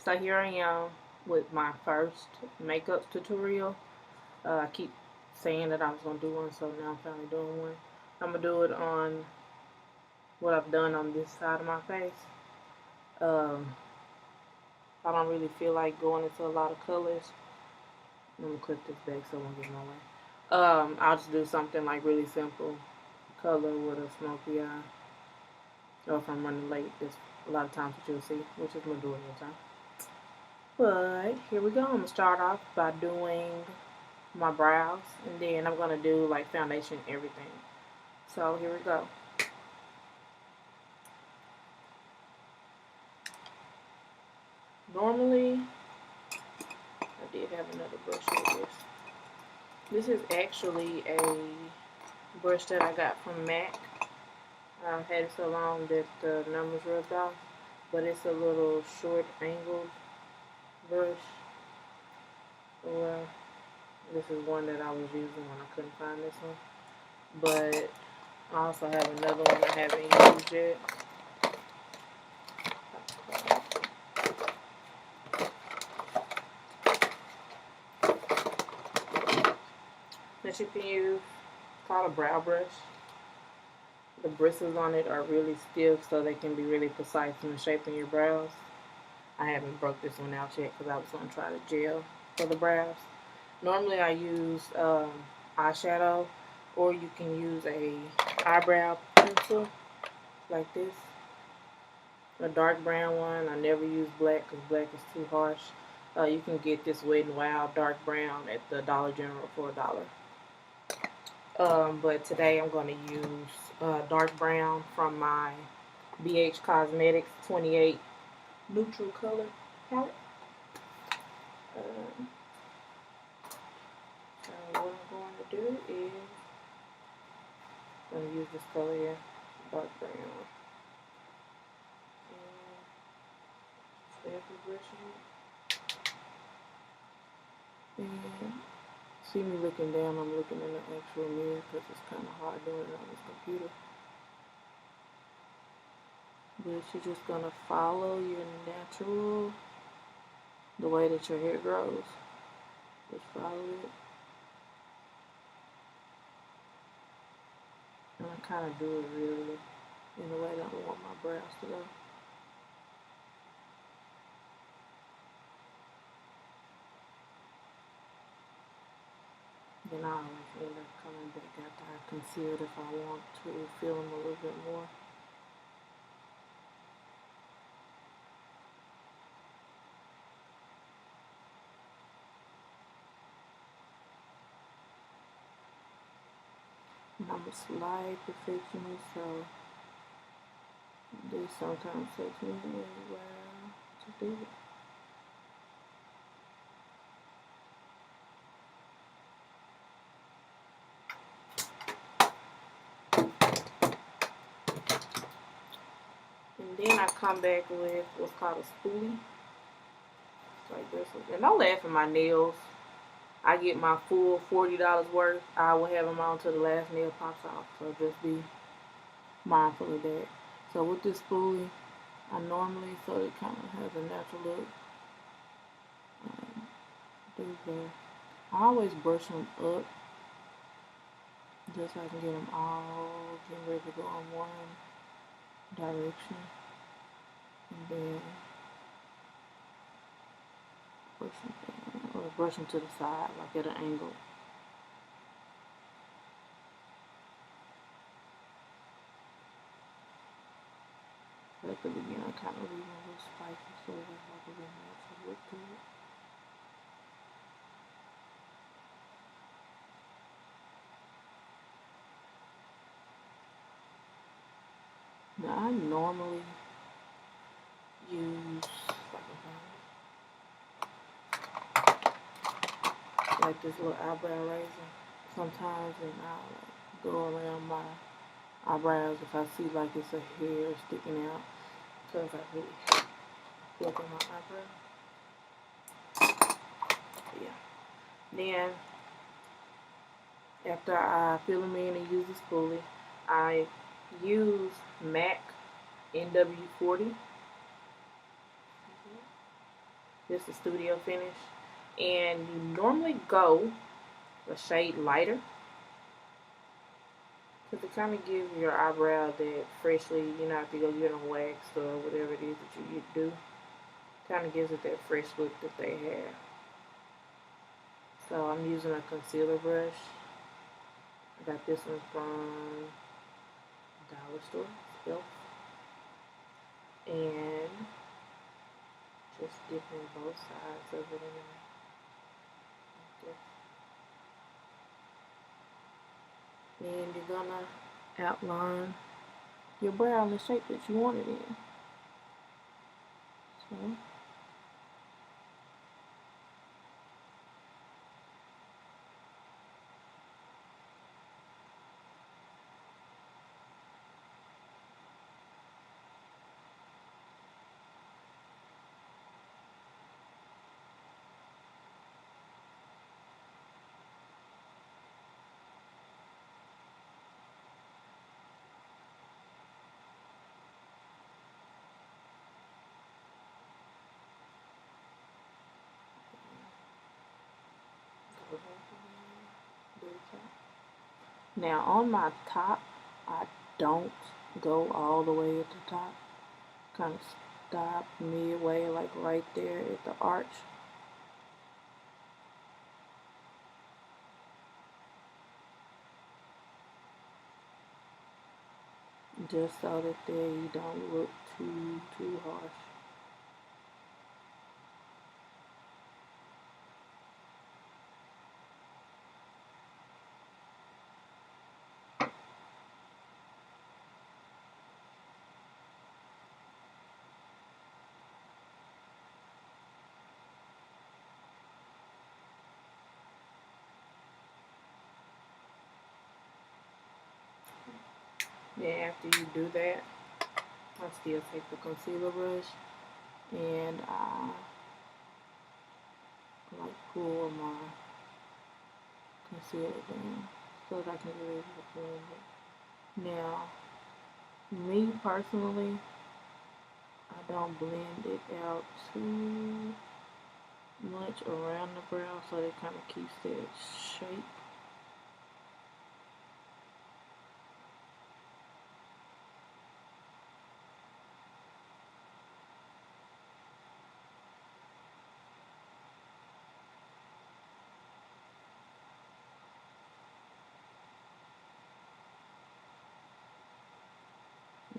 So here I am with my first makeup tutorial. I keep saying that I was going to do one, so now I'm finally doing one. I'm going to do it on what I've done on this side of my face. Um, I don't really feel like going into a lot of colors. I'm going to clip this back so it won't get in my way. I'll just do something like really simple color with a smoky eye. Or if I'm running late, there's a lot of times that you'll see, which is majority of the time. But here we go. I'm going to start off by doing my brows, and then I'm going to do like foundation everything. So here we go. Normally, I did have another brush with this. This is actually a brush that I got from MAC. I've had it so long that the numbers rubbed off, but it's a little short angled brush. Well, this is one that I was using when I couldn't find this one. But I also have another one I haven't used yet. That you can use. It's called a brow brush. The bristles on it are really stiff, so they can be really precise in shaping your brows. I haven't broke this one out yet because I was going to try the gel for the brows. Normally I use eyeshadow, or you can use a eyebrow pencil like this. A dark brown one. I never use black because black is too harsh. You can get this Wet n Wild dark brown at the Dollar General for $1. But today I'm going to use dark brown from my BH Cosmetics 28 neutral color palette. So what I'm going to do is I'm going to use this color here, dark brown. And step brushing it. And see me looking down, I'm looking in the actual mirror because it's kind of hard doing it on this computer. But you're just going to follow your natural, the way that your hair grows. Just follow it. And I kind of do it really in the way that I want my brows to go. Then I always end up coming back after I concealed if I want to fill them a little bit more. And I'm a slight perfectionist, so this sometimes takes me a while to do it. And then I come back with what's called a spoolie. Like this. And don't laugh at my nails. I get my full $40 worth. I will have them on until the last nail pops off. So just be mindful of that. So with this spoolie, I normally, so it kind of has a natural look. Do that. I always brush them up just so I can get them all getting ready to go in one direction. And then brush them down, or brush them to the side, like at an angle. But at the beginning, I kind of leave them a little spicy so there's like a little natural look to it. Now, I normally use like this little eyebrow razor sometimes, and I'll like go around my eyebrows if I see like it's a hair sticking out, because I really look at my eyebrow. Yeah. Then after I fill them in and use the spoolie, I use MAC NW40. This is Studio Finish. And you normally go a shade lighter because it kind of gives your eyebrow that freshly, you know, if you go get them waxed or whatever it is that you do, kind of gives it that fresh look that they have. So I'm using a concealer brush. I got this one from Dollar Store, Elf. And just dipping both sides of it in there. And you're gonna outline your brow in the shape that you want it in. So now on my top, I don't go all the way at the top. Kind of stop midway, like right there at the arch. Just so that they don't look too harsh. Then after you do that, I still take the concealer brush and I like pull my concealer down so that I can be able to blend it. Now, me personally, I don't blend it out too much around the brow so it kind of keeps that shape.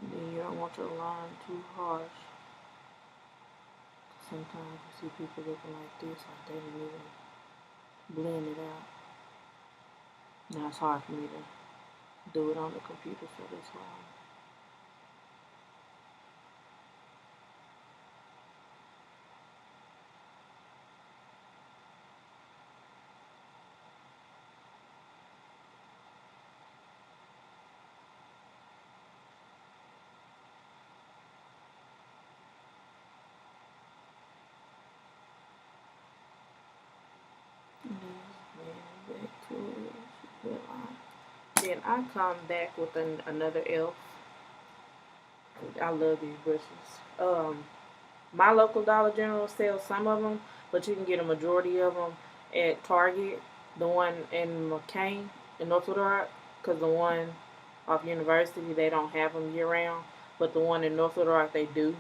And then you don't want your line too harsh. Sometimes you see people looking like this, like they didn't even blend it out. Now it's hard for me to do it on the computer, so that's why. Then I come back with another e.l.f. I love these brushes. My local Dollar General sells some of them, but you can get a majority of them at Target. The one in McCain in North Little Rock, because the one off University, they don't have them year round, but the one in North Little Rock, they do.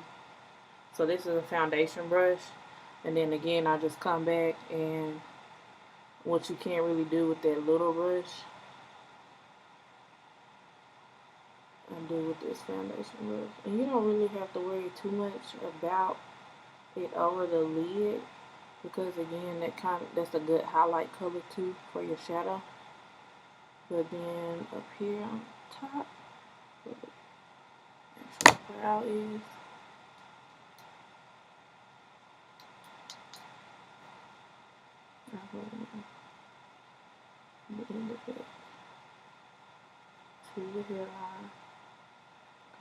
So this is a foundation brush. And then again, I just come back and what you can't really do with that little brush, I do with this foundation brush. And you don't really have to worry too much about it over the lid because again, that's a good highlight color too for your shadow. But then up here on top, where the actual brow is, I go in the end of it to the hairline.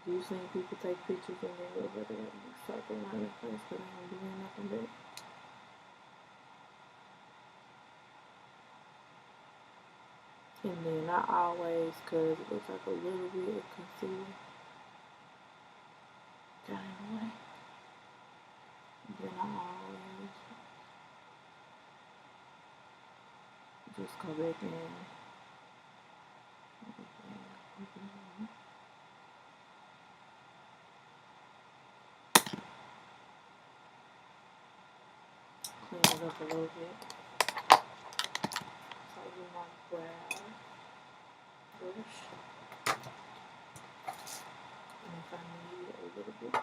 You've seen people take pictures and then look at it and circle around their face, but they don't do nothing but. And then I always, cause it looks like a little bit of concealer got in the way. Then I always Just go back in. Clean it up a little bit. So you want to grab brush. And if I need a little bit.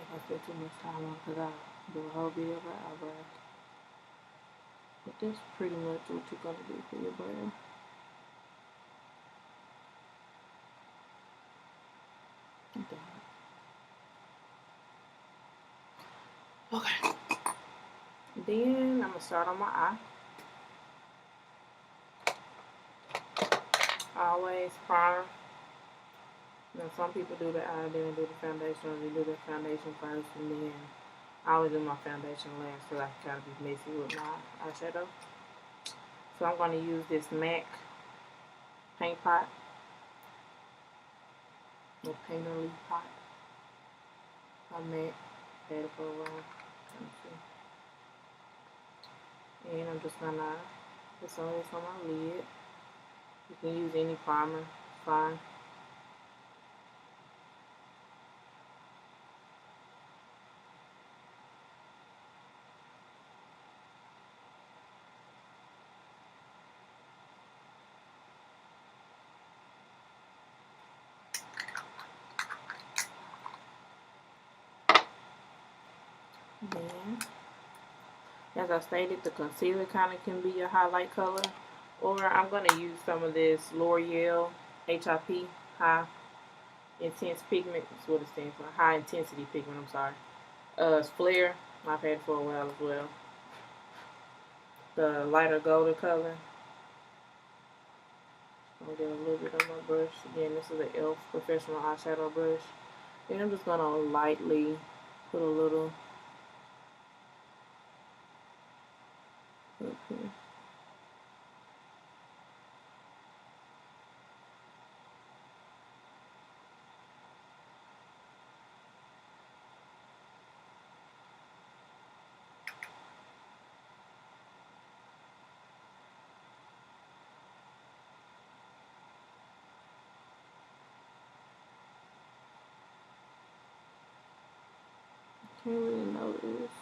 I spend too much time on because I do a whole video about eyebrows. But that's pretty much what you're going to do for your brow. Okay. Then I'm going to start on my eye. Always primer. Now some people do the eye, then do the foundation, or they do the foundation first, and then I always do my foundation last because I can kind of be messy with my eyeshadow. So I'm going to use this MAC paint pot, or painterly pot. I MAC, had it for a while. And I'm just going to put some of this on my lid. You can use any primer, fine. Then, as I stated, the concealer kind of can be your highlight color. Or I'm going to use some of this L'Oreal HIP, High Intense Pigment. That's what it stands for. High Intensity Pigment, I'm sorry. It's Flare. I've had it for a while as well. The lighter golden color. I'll get a little bit on my brush. Again, this is the e.l.f. Professional Eyeshadow Brush. And I'm just going to lightly put a little up here. Can't really notice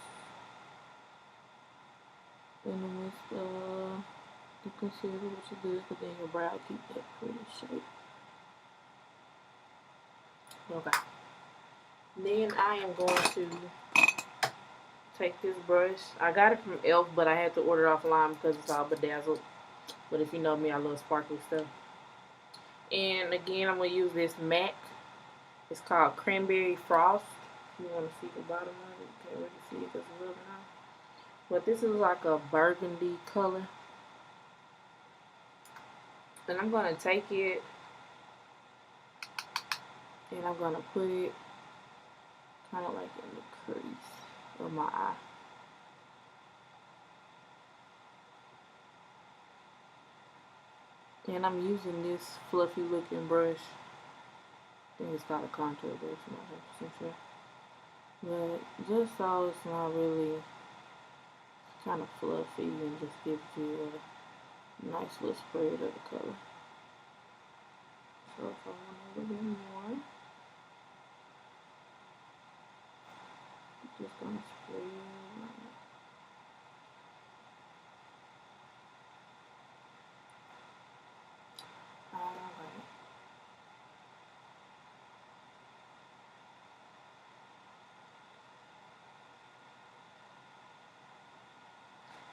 in the midst of the concealer, which is good, because then your brow keep that pretty shape. Okay. Then I am going to take this brush. I got it from e.l.f., but I had to order it offline because it's all bedazzled. But if you know me, I love sparkly stuff. And again, I'm going to use this MAC. It's called Cranberry Frost. You want to see the bottom of it. You can't really see it because it's rubbing off. But this is like a burgundy color. And I'm going to take it and I'm going to put it kind of like in the crease of my eye. And I'm using this fluffy looking brush. I think it's got a contour brush, I'm not 100% sure. But just so it's not really kind of fluffy and just gives you a nice little spread of the color. So if I want a little bit more, I'm just going to spread it. Alright.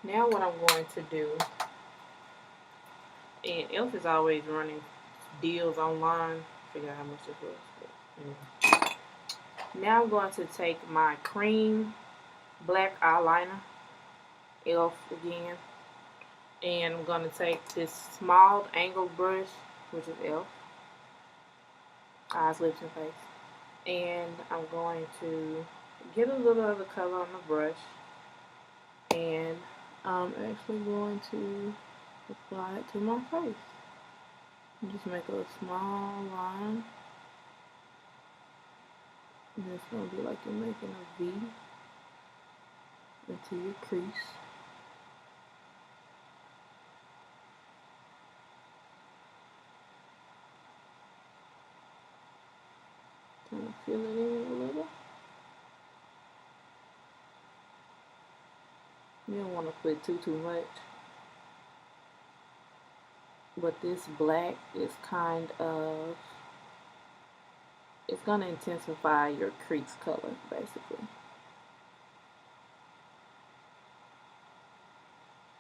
Now what I'm going to do, and Elf is always running deals online. I forgot how much this was. But anyway. Now I'm going to take my cream black eyeliner, Elf again, and I'm going to take this small angle brush, which is Elf, eyes, lips, and face, and I'm going to get a little of the color on the brush, and I'm actually going to apply it to my face. Just make a small line. And it's going to be like you're making a V into your crease. Kind of fill it in a little. You don't want to put too much. But this black is kind of, it's going to intensify your crease color, basically.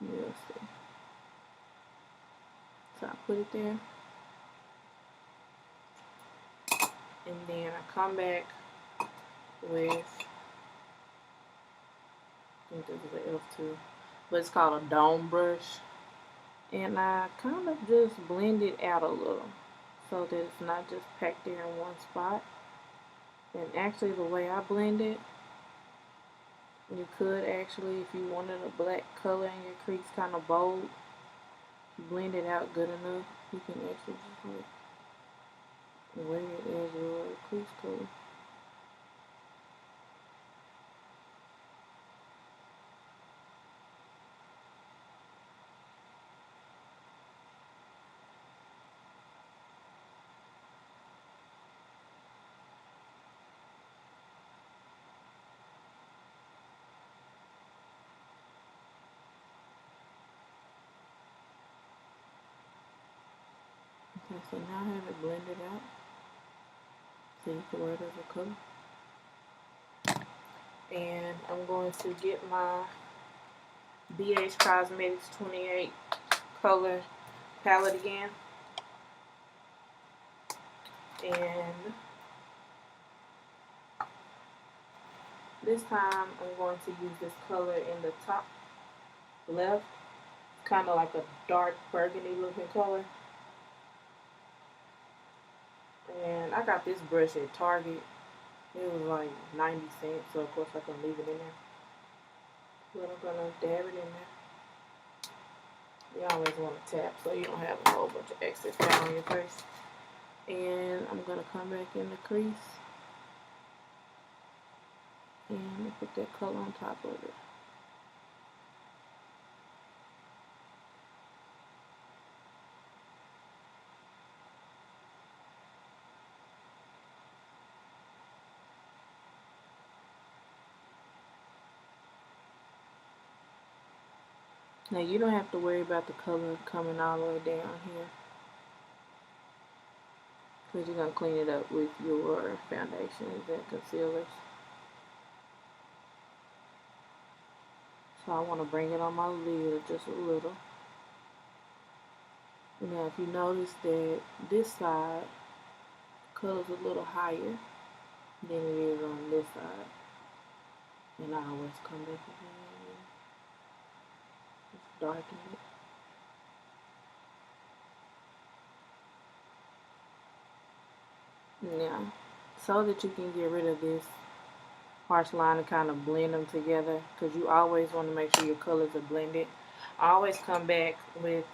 You'll see. So I put it there. And then I come back with, I think this is an F2, but it's called a dome brush. And I kind of just blend it out a little so that it's not just packed there in one spot. And actually the way I blend it, you could actually, if you wanted a black color in your crease kind of bold, blend it out good enough, you can actually just like wear it as your crease color. Okay, so now I have it blended out, so you can wear it as a color. And I'm going to get my BH Cosmetics 28 color palette again. And this time I'm going to use this color in the top left. Kind of like a dark burgundy looking color. And I got this brush at Target. It was like 90 cents, so of course I can leave it in there. But I'm gonna dab it in there. You always want to tap so you don't have a whole bunch of excess down on your face. And I'm gonna come back in the crease and put that color on top of it. Now you don't have to worry about the color coming all the way down here, because you're going to clean it up with your foundations and concealers. So I want to bring it on my lid just a little. Now if you notice that this side color's a little higher than it is on this side, and I always come back again and just darken it. Now, so that you can get rid of this harsh line and kind of blend them together, because you always want to make sure your colors are blended. I always come back with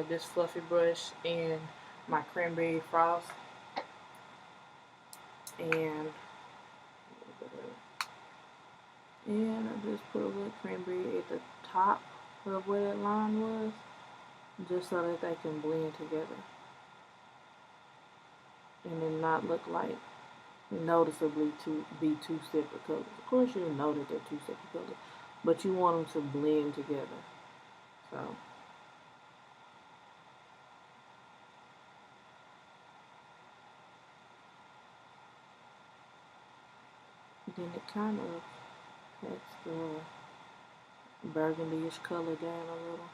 this fluffy brush and my cranberry frost, and I just put a little cranberry at the top of where that line was, just so that they can blend together and then not look like noticeably to be two separate colors. Of course you'll know that they're two separate colors, but you want them to blend together. So then it kind of has the burgundy-ish color down a little.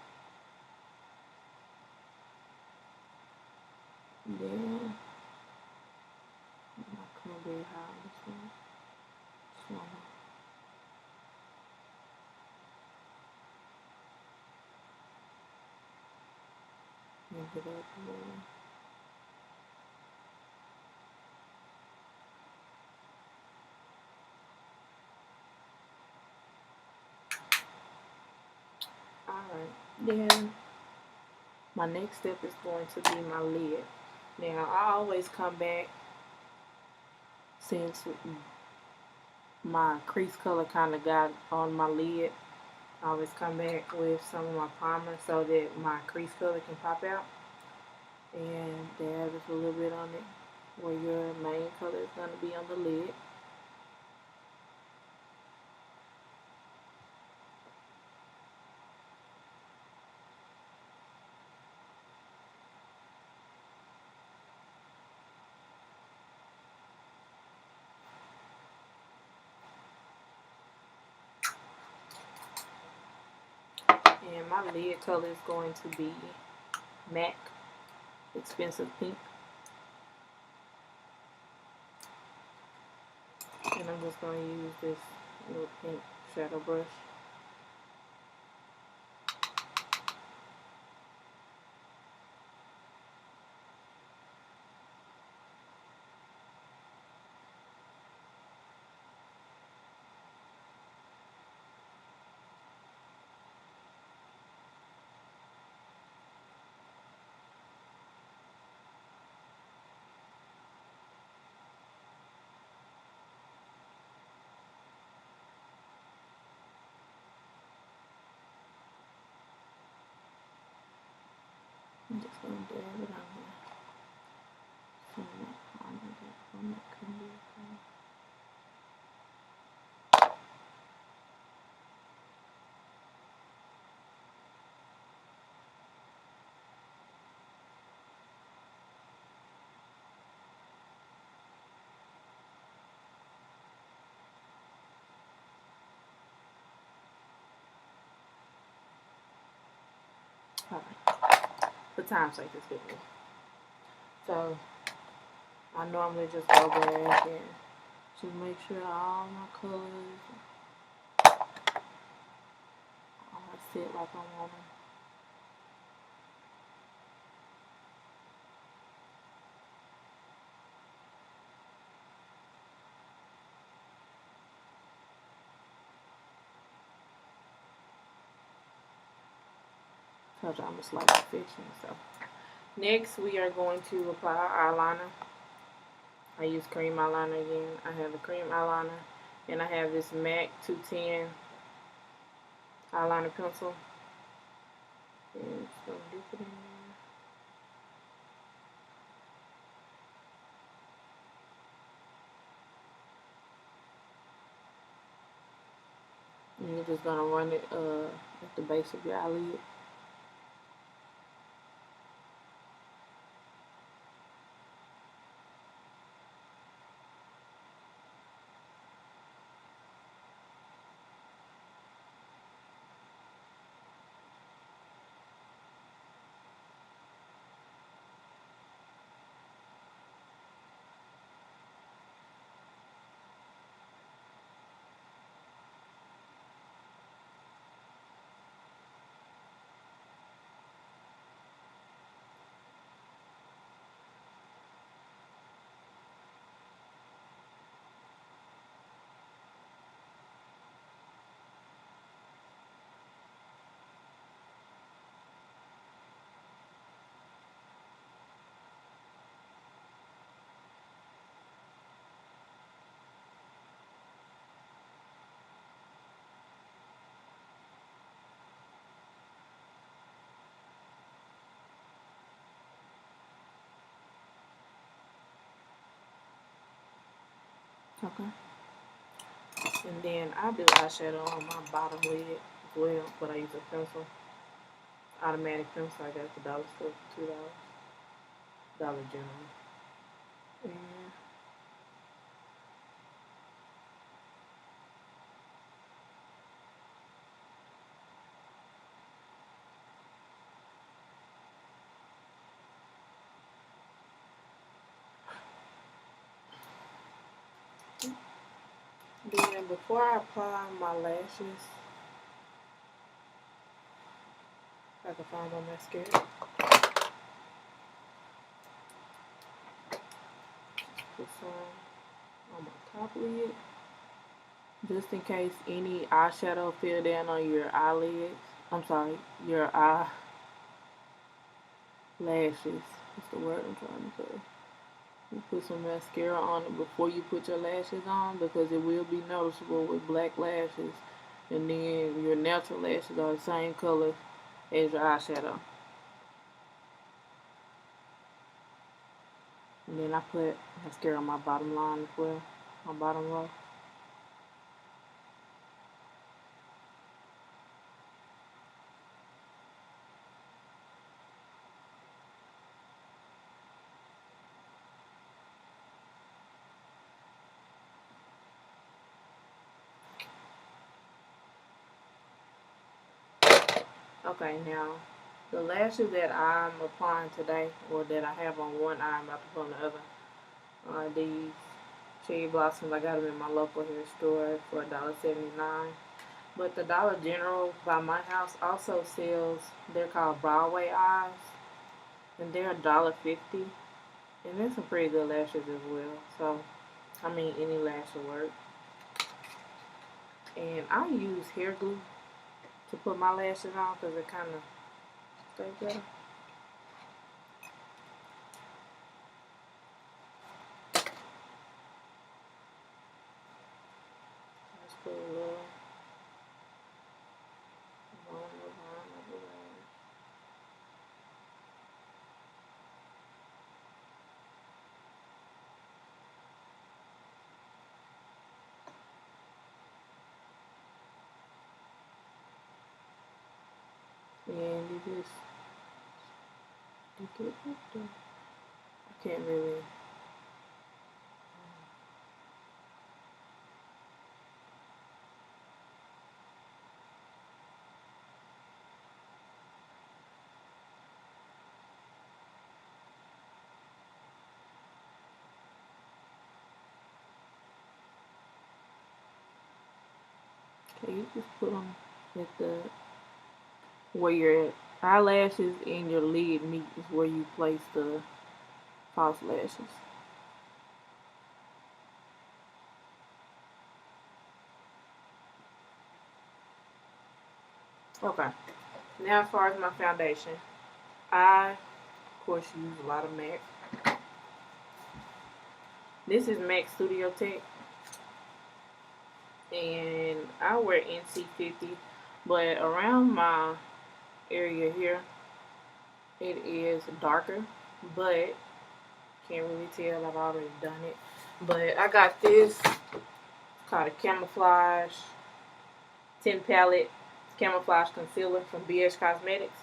Then my cranberry high on this one. So move it up a little. Alright, then my next step is going to be my lid. Now I always come back, since my crease color kind of got on my lid, I always come back with some of my primer so that my crease color can pop out, and dab just a little bit on it where your main color is going to be on the lid. And my lid color is going to be MAC Expensive Pink. And I'm just going to use this little pink shadow brush. I'm just going to dab it on there. Some of that primer that's on that cranberry color. Alright, for time's sake, it's good. So I normally just go back and just make sure all my colors are set like I want them. Told you I'm a slight perfection. So next we are going to apply our eyeliner. I use cream eyeliner again. I have a cream eyeliner, and I have this MAC 210 eyeliner pencil. And just gonna dip it in there. And you're just gonna run it at the base of your eyelid. Okay. And then I do eyeshadow on my bottom lid as well, but I use a pencil. Automatic pencil I got at the dollar store for $2. Dollar General. And then before I apply my lashes, I can find my mascara. Put some on my top lid, just in case any eyeshadow fell down on your eyelids. I'm sorry, your eye lashes. That's the word I'm trying to say. You put some mascara on it before you put your lashes on, because it will be noticeable with black lashes. And then your natural lashes are the same color as your eyeshadow. And then I put mascara on my bottom line as well, my bottom row. Okay, now the lashes that I'm applying today, or that I have on one eye, I'm about to put on the other, are these Cherry Blossoms. I got them in my local hair store for $1.79. But the Dollar General by my house also sells, they're called Broadway eyes, and they're $1.50. And there's some pretty good lashes as well. So, I mean, any lash will work. And I use hair glue to put my lashes on because it kind of stays better. Let's put a little along the line of the lash. And you just stick it up there. I can't really. Okay, you just put them at the, where your eyelashes and your lid meet is where you place the false lashes. Okay, now as far as my foundation, I, of course, use a lot of MAC. This is MAC Studio Tech, and I wear NC50, but around my area here, it is darker, but can't really tell, I've already done it. But I got this, called a Camouflage 10 Palette Camouflage Concealer from BH Cosmetics,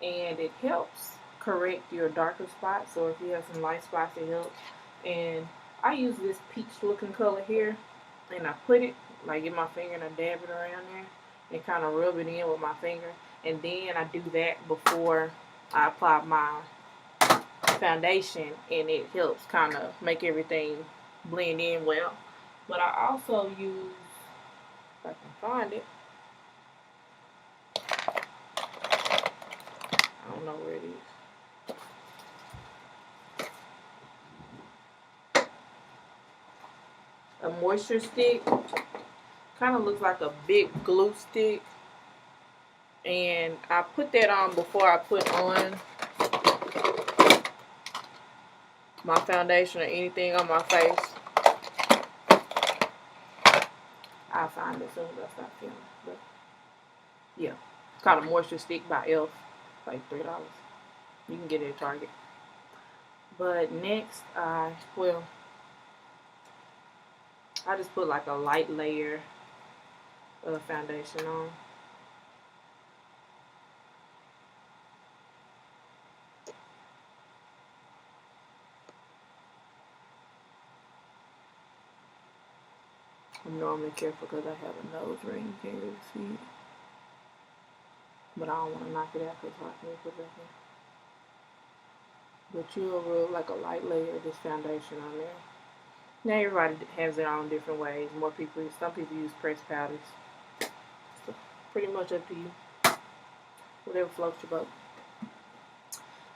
and it helps correct your darker spots, so if you have some light spots, it helps. And I use this peach looking color here, and I put it, like, in my finger, and I dab it around there and kind of rub it in with my finger, and then I do that before I apply my foundation, and it helps kind of make everything blend in well. But I also use, if I can find it, I don't know where it is, a moisture stick. Kind of looks like a big glue stick, and I put that on before I put on my foundation or anything on my face. I'll find it as soon as I stop filming. But yeah, it's called a moisture stick by Elf, like $3. You can get it at Target. But next, I just put like a light layer of foundation on. I'm normally careful because I have a nose ring. You can't really see it. But I don't want to knock it out because I can put it back in. But you'll rub like a light layer of this foundation on there. Now everybody has their own different ways. Some people use pressed powders. So pretty much up to you. Whatever floats your boat.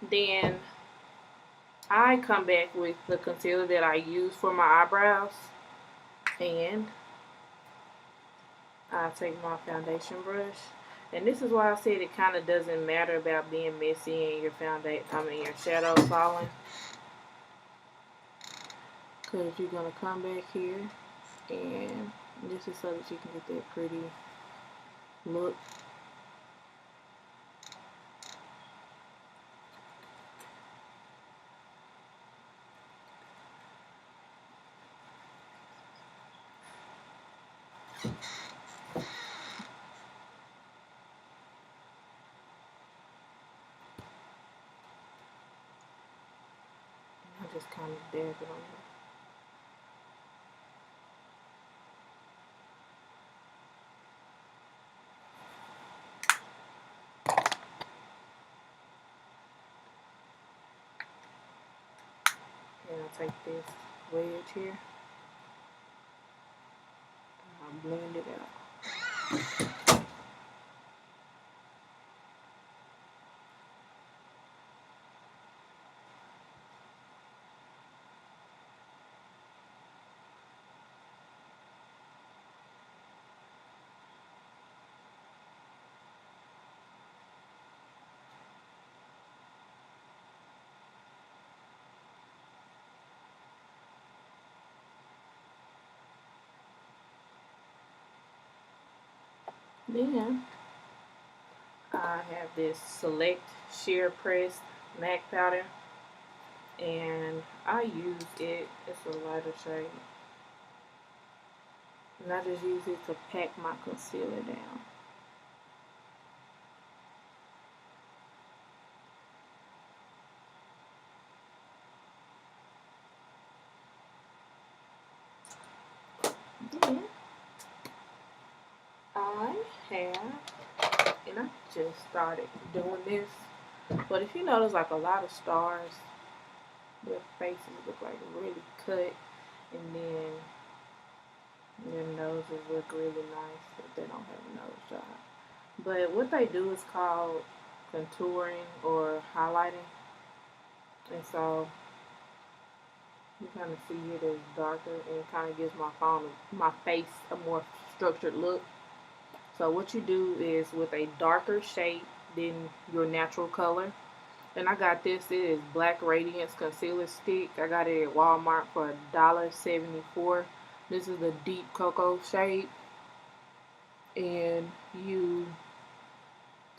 Then I come back with the concealer that I use for my eyebrows. And I take my foundation brush. And this is why I said it kind of doesn't matter about being messy and your your shadow falling. Because you're going to come back here. And this is so that you can get that pretty look. I just kind of dab it on there. And I take this wedge here. And I blend it out. Then I have this Select Sheer Press MAC powder, and I use it. It's a lighter shade, and I just use it to pack my concealer down. Then I have, and I just started doing this, but if you notice, like a lot of stars, their faces look like really cut, and then their noses look really nice if they don't have a nose job. But what they do is called contouring or highlighting, and so you kind of see it as darker, and it kind of gives my face a more structured look. So what you do is with a darker shade than your natural color. And I got this. It is Black Radiance Concealer Stick. I got it at Walmart for $1.74. This is the deep cocoa shade. And you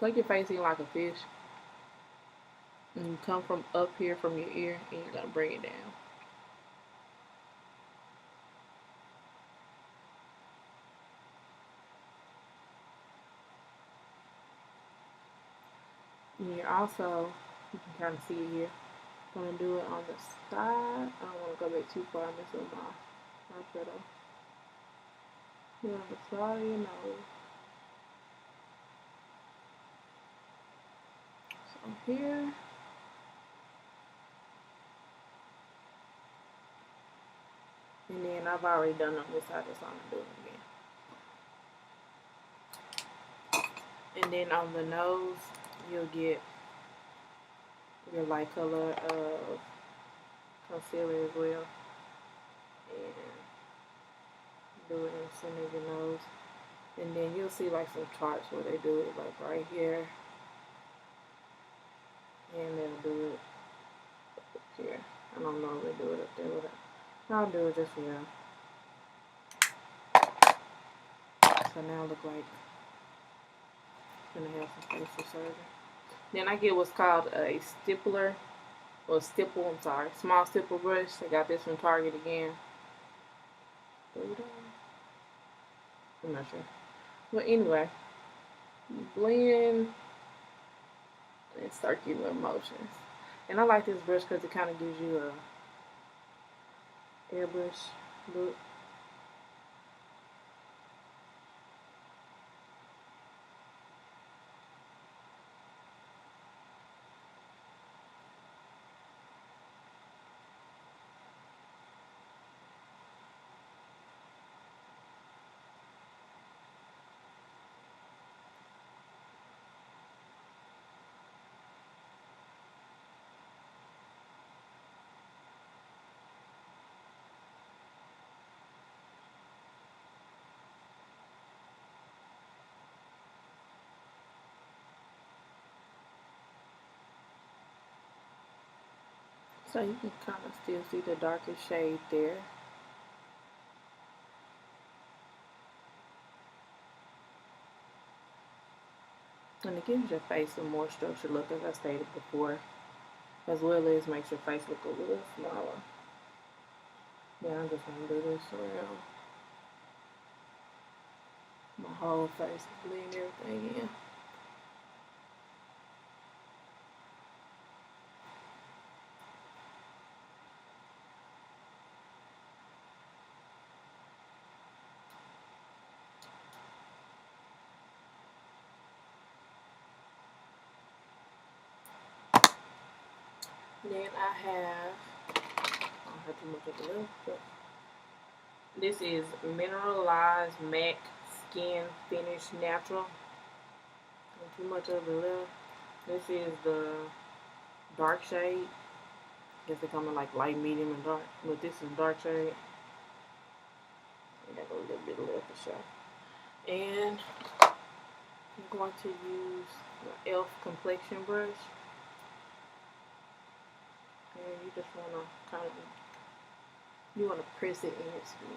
take your face in like a fish. And you come from up here from your ear, and you're going to bring it down. And you're also, you can kind of see it here. I'm going to do it on the side. I don't want to go back too far. I mess up my eyeshadow. Yeah, on the side of your nose. So here. And then I've already done on this side, so I'm going to do it again. And then on the nose, you'll get your light color of concealer as well. And do it in the center of your nose. And then you'll see like some charts where they do it like right here. And they'll do it up here. I don't know if they do it up there, but I'll do it just here. So now look like I'm gonna have some facial surgery. Then I get what's called a stippler, or stipple, I'm sorry, small stipple brush. I got this from Target again. I'm not sure. But anyway, you blend and circular motions. And I like this brush because it kind of gives you a airbrush look. So you can kind of still see the darker shade there. And it gives your face a more structured look, as I stated before, as well as makes your face look a little smaller. Yeah, I'm just going to do this around my whole face, blend everything in. Then I don't have too much of the lip, but this is Mineralized MAC Skin Finish Natural. Not too much of the lip. This is the dark shade. I guess they come in like light, medium, and dark, but this is dark shade. I got a little bit of lip for sure. And I'm going to use the e.l.f. complexion brush. And you just want to you want to press it in your skin.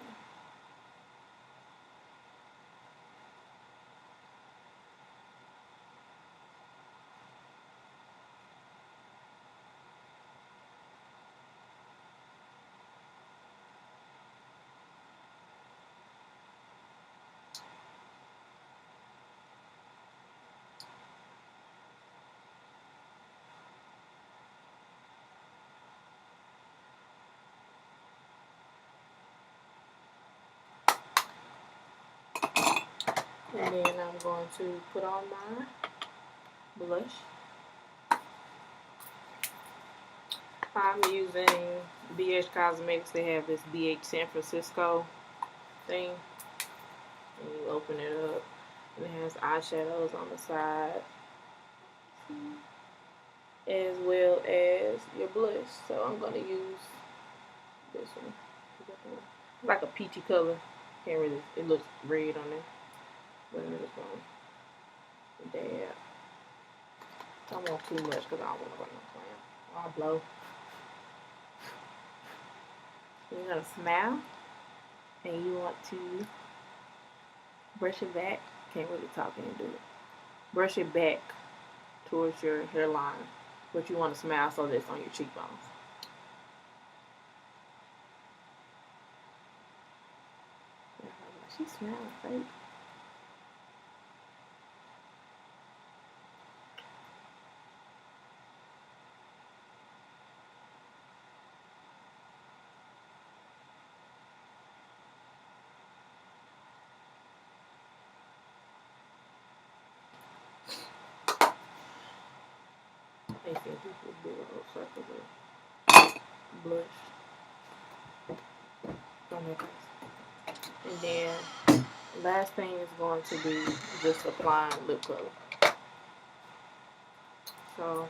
And then I'm going to put on my blush. I'm using BH Cosmetics. They have this BH San Francisco thing. And you open it up. And it has eyeshadows on the side. As well as your blush. So I'm going to use this one. It's like a peachy color. Can't really, it looks red on there. But I'm just going to dab. I don't want too much because I don't want to run no clam. I'll blow. You're going to smile. And you want to brush it back. Can't really talk and do it. Brush it back towards your hairline. But you want to smile so that it's on your cheekbones. She smells fake. They said this would be a little circle of blush on my face. And then last thing is going to be just applying lip color. So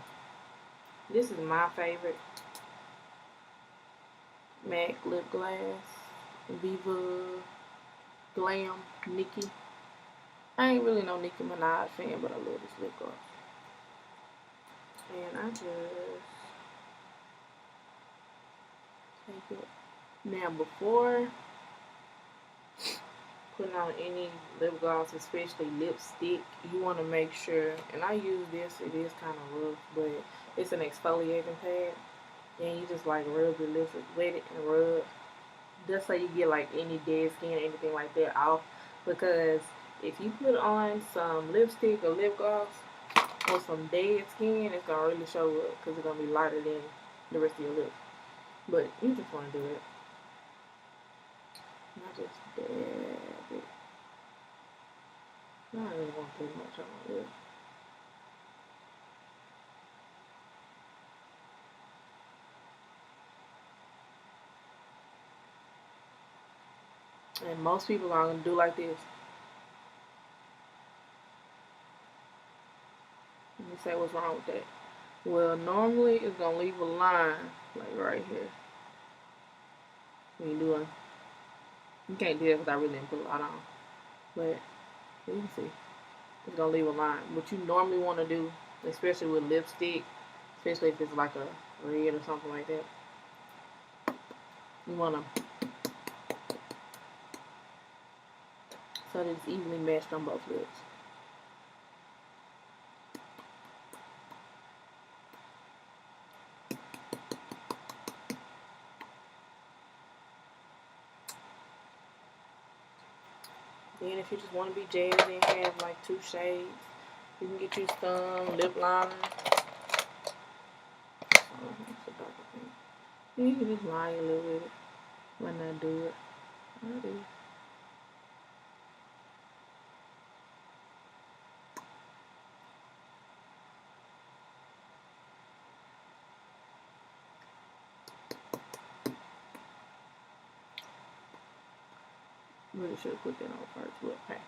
this is my favorite MAC lip glass, Viva Glam Nicki. I ain't really no Nicki Minaj fan, but I love this lip gloss. And I just take it. Now before putting on any lip gloss, especially lipstick, you want to make sure, and I use this, it is kind of rough, but it's an exfoliating pad, and you just like rub your lips, wet it and rub, just so you get like any dead skin or anything like that off, because if you put on some lipstick or lip gloss or some dead skin, it's going to really show up, because it's going to be lighter than the rest of your lips, but you just want to do it. And I just dab it. I don't really want too much on my lip. And most people are going to do like this. Let me say what's wrong with that. Well, normally it's going to leave a line, like right here. When you're doing, you can't do it because I really didn't put a lot on. But you can see, it's going to leave a line. What you normally want to do, especially with lipstick, especially if it's like a red or something like that, You want to, so that it's evenly meshed on both lips. Then if you just want to be jazzy and have like 2 shades, you can get you some lip liner. Oh, that's a darker thing. And you can just line a little with it when I do it. I do. Really should have put that on first, but hey.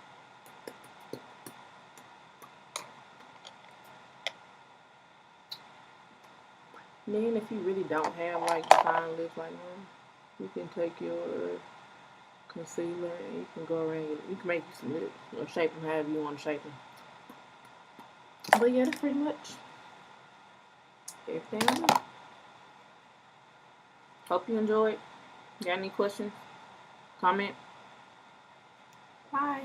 Then if you really don't have like defined lips like mine, you can take your concealer and you can go around. You can make you some lips or shape them however you want to shape them. But yeah, that's pretty much everything I do. Hope you enjoyed. Got any questions? Comment? Bye.